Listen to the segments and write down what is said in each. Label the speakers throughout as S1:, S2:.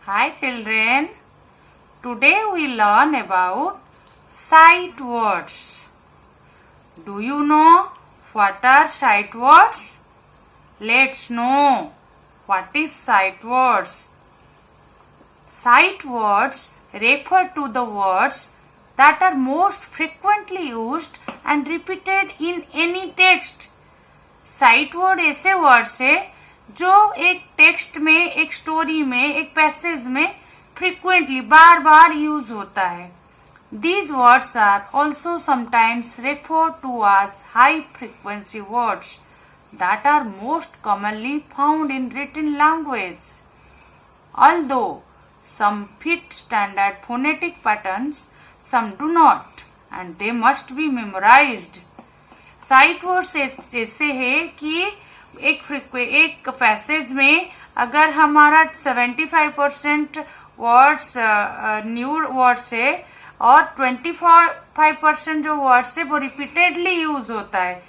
S1: Hi children, today we learn about sight words. Do you know what are sight words? Let's know what is sight words. Sight words refer to the words that are most frequently used and repeated in any text. Site word ऐसे words है जो एक text में, एक story में, एक passage में frequently बार बार use होता है. These words are also sometimes referred to as high frequency words that are most commonly found in written language. Although some fit standard phonetic patterns, some do not, and they must be memorized. Sight words ऐसे है कि एक passage में अगर हमारा 75% words new words है और 25% जो वर्ड्स है वो रिपीटेडली यूज होता है.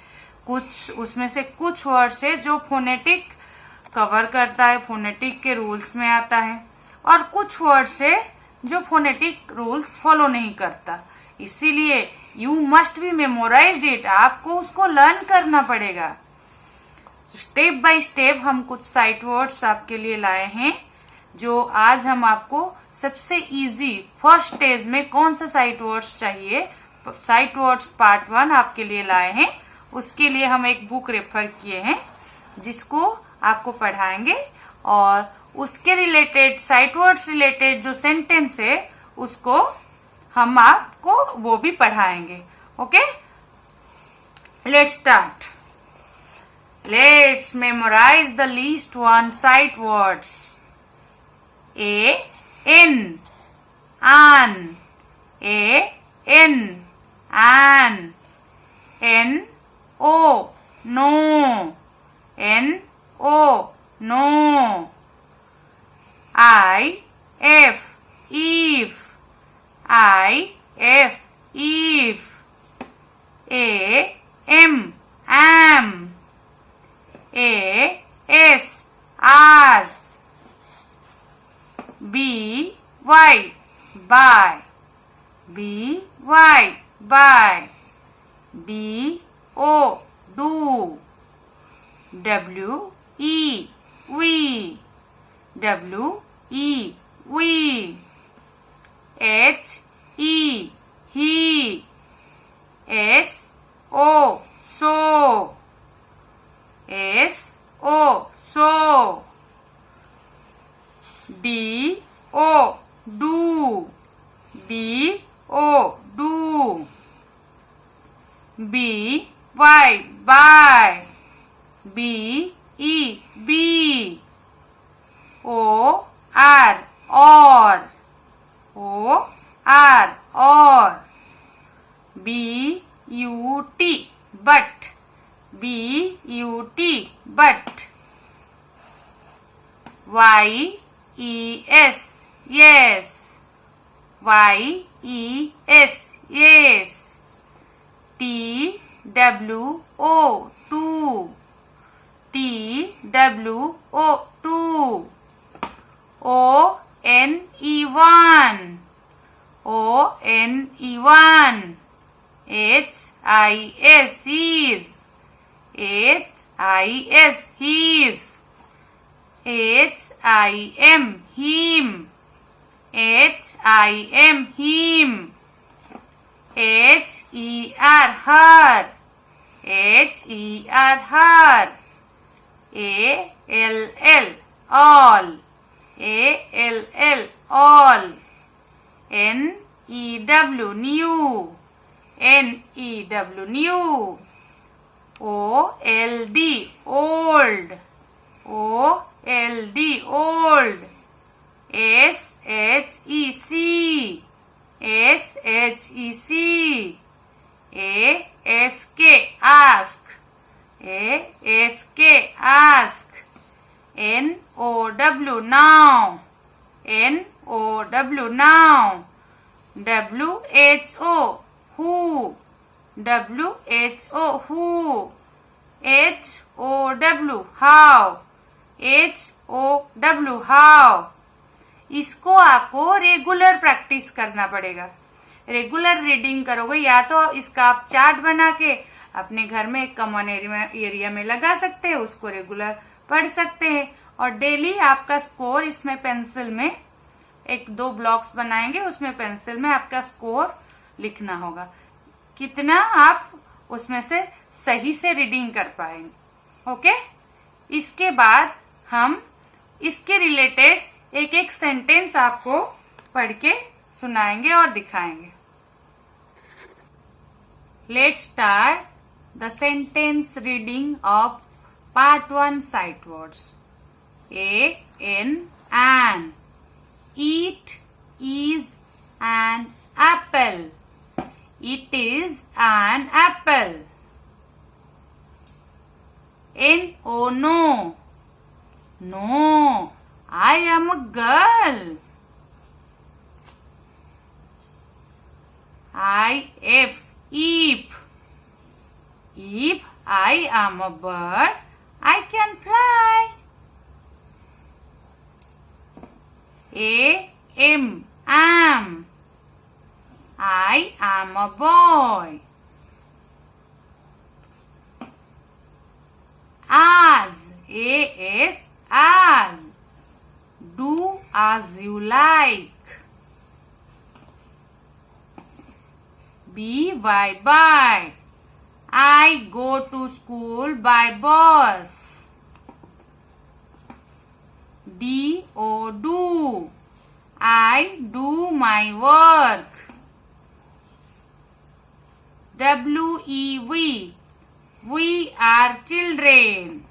S1: कुछ उसमें से कुछ वर्ड्स है जो फोनेटिक कवर करता है, फोनेटिक के रूल्स में आता है, और कुछ वर्ड्स है जो फोनेटिक रूल्स फॉलो नहीं करता. इसीलिए you must be memorised it, आपको उसको लर्न करना पड़ेगा. स्टेप बाय स्टेप हम कुछ साइट वर्ड्स आपके लिए लाए हैं जो आज हम आपको सबसे इजी फर्स्ट स्टेज में कौन सा साइट वर्ड्स चाहिए, साइट वर्ड्स पार्ट 1 आपके लिए लाए हैं. उसके लिए हम एक बुक रेफर किए हैं जिसको आपको पढ़ाएंगे और उसके रिलेटेड साइट वर्ड्स रिलेटेड जो सेंटेंस है उसको हम आपको वो भी पढ़ाएंगे. Okay, let's start. Let's memorize the list one sight words. A N an, A N an, N O no, N O no, I F if, I F if, A M am, A S as, B Y by, B Y by, D O do, W E we, W E we, H E he, S O so, S O so, D O do, D O do, B Y by, B E B, O R or, O R or, B U T but, B U T but, Y E S yes, Y E S yes, T W O to, T W O to, O N E one, O N E one, H I S is, H I S his, H I M him, H I M him, H E R her, H E R her, A L L all, A L L all, N E W new, N E W new, O L D old, O L D old, S H E C, S H E C, A S K ask, A S K ask, N O W now, N O W now, W H O who, W H O who, H O W how, H O W how, इसको आपको regular practice करना पड़ेगा। Regular reading करोगे या तो इसका आप chart बना के अपने घर में एक कॉमन एरिया में लगा सकते हैं, उसको रेगुलर पढ़ सकते हैं। और डेली आपका स्कोर इसमें पेंसिल में एक 2 ब्लॉक्स बनाएंगे, उसमें पेंसिल में आपका स्कोर लिखना होगा, कितना आप उसमें से सही से रीडिंग कर पाएंगे। ओके, इसके बाद हम इसके रिलेटेड एक एक सेंटेंस आपको पढ़ के सुनाएंगे और दिखाएंगे। Let's start the sentence reading of part 1 sight words. an eat is an apple. It is an apple. No, no, no, I am a girl. If I am a bird, I can fly. Am I am a boy. As do as you like. By I go to school by bus. Do I do my work. We are children.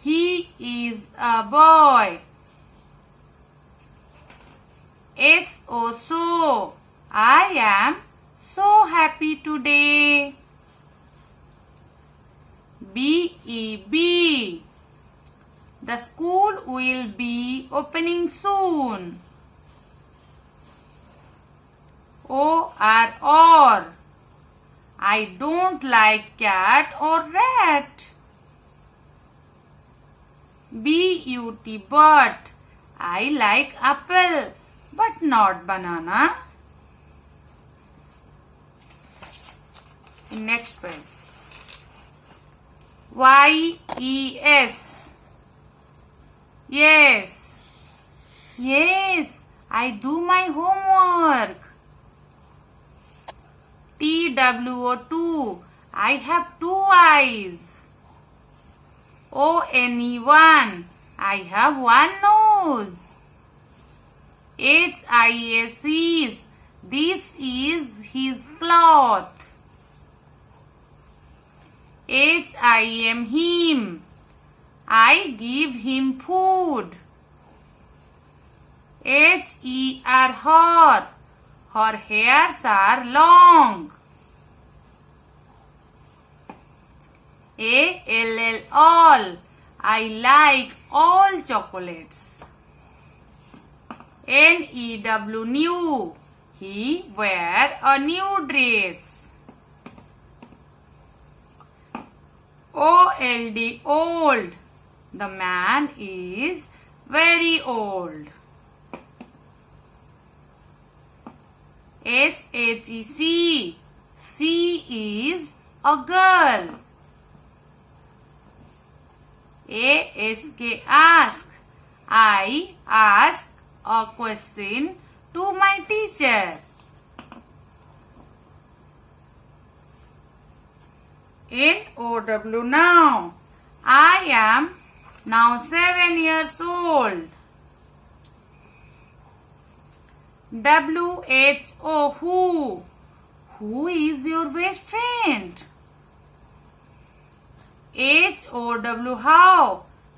S1: He is a boy. So I am so happy today. Beb the school will be opening soon. Or I don't like cat or rat. But I like apple but not banana. Next page. Yes, I do my homework. I have 2 eyes. I have 1 nose. This is his cloth. Him. I give him food. Her hairs are long. All. I like all chocolates. New. He wear a new dress. Old. The man is very old. She is a girl. Ask. I ask a question to my teacher. Now. I am now 7 years old. Who is your best friend?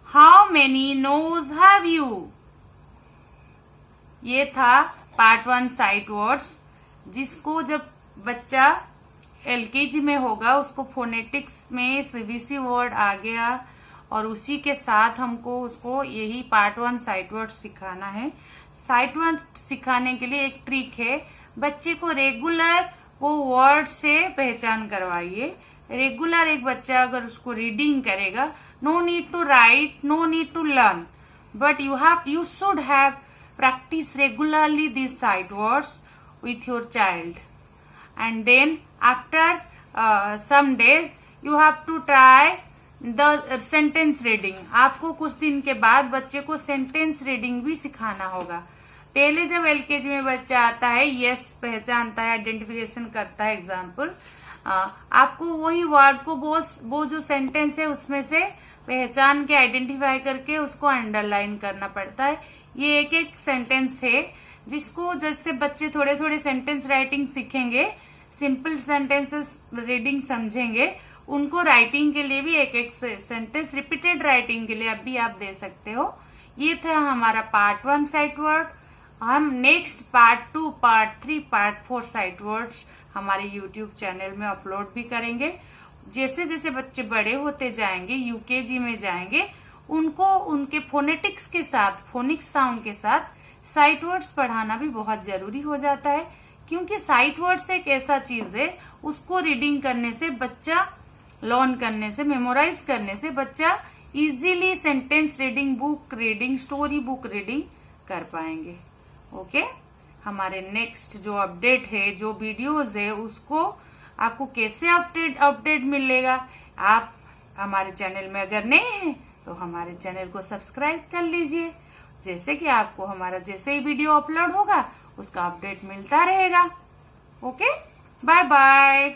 S1: How many nose have you? ये था part 1 sight words, जिसको जब बच्चा LKG में होगा उसको phonetics में CBC word आ गया और उसी के साथ हमको उसको यही पार्ट 1 साइट वर्ड सिखाना है। साइट वर्ड सिखाने के लिए एक ट्रिक है, बच्चे को रेगुलर वो वर्ड से पहचान करवाइए। रेगुलर एक बच्चा अगर उसको रीडिंग करेगा no need to write, no need to learn, but you should have practice regularly these sight words with your child, and then after some days you have to try the sentence reading. आपको कुछ दिन के बाद बच्चे को sentence reading भी सिखाना होगा. पहले जब एलकेजी में बच्चा आता है, यस पहचानता है, आइडेंटिफिकेशन करता है, एग्जाम्पल, आपको वही वर्ड को वो जो सेंटेंस है उसमें से पहचान के आइडेंटिफाई करके उसको अंडरलाइन करना पड़ता है. ये एक एक सेंटेंस है जिसको जैसे बच्चे थोड़े थोड़े सेंटेंस राइटिंग सीखेंगे, सिंपल सेंटेंसेस रीडिंग समझेंगे, उनको राइटिंग के लिए भी एक एक सेंटेंस रिपीटेड राइटिंग के लिए अभी आप दे सकते हो. ये था हमारा पार्ट 1 साइट वर्ड. हम next part 2, part 3, part 4 sight words हमारे यूट्यूब चैनल में अपलोड भी करेंगे. जैसे जैसे बच्चे बड़े होते जाएंगे, यूकेजी में जाएंगे, उनको उनके फोनेटिक्स के साथ, फोनिक्स साउंड के साथ साइट वर्ड्स पढ़ाना भी बहुत जरूरी हो जाता है, क्योंकि साइट वर्ड्स एक ऐसा चीज है, उसको रीडिंग करने से बच्चा, लर्न करने से, मेमोराइज करने से बच्चा easily sentence reading, book reading, story book reading कर पाएंगे. ओके, हमारे नेक्स्ट जो अपडेट है, जो वीडियोस है, उसको आपको कैसे अपडेट मिलेगा. आप हमारे चैनल में अगर नए हैं तो हमारे चैनल को सब्सक्राइब कर लीजिए, जैसे कि आपको हमारा जैसे ही वीडियो अपलोड होगा उसका अपडेट मिलता रहेगा. Okay, bye bye.